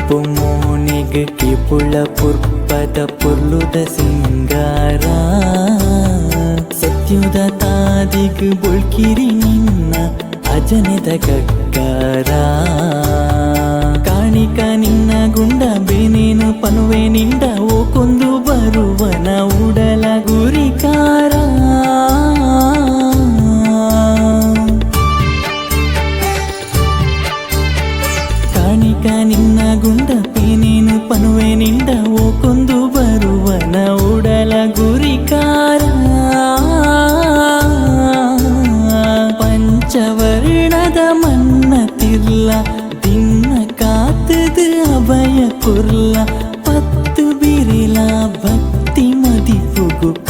ಪುಮೋನಿಗೆ ಕಿಪುಳ ಪುರ್ಪದ ಪುರ್ಲುದ ಸಿಂಗಾರ ಸತ್ಯುದ ತಾದಿಗ್ ಬುಳ್ಕಿರಿ ನಿನ್ನ ಅಜನೆದ ಗಗ್ಗಾರ ಕಾಣಿಕ ನಿನ್ನ ಗುಂಡ ಬೇನೇನು ಪನುವೆ ನಿಂಡ ಓಕೊಂದು ಬರುವನ ಉಡಲ ಗುರಿಕಾರ ಕಾಣಿಕ ನಿನ್ನ ಗುಂಡ ಬೇನೇನು ಪನುವೆ ನಿಂಡ ಓಕೊಂದು ಬರುವನ ಉಡಲ ಗುರಿಕಾರ ಪಂಚವರ್ಣದ ಮನ್ನ ತಿರ್ಲ ದಿನ್ನ ಕಾತದ ಅಭಯ ಕುರ್ಲ ಪತ್ತು ಬಿರಿಲ ಭಕ್ತಿ ಮದಿ ಪುಗುಕ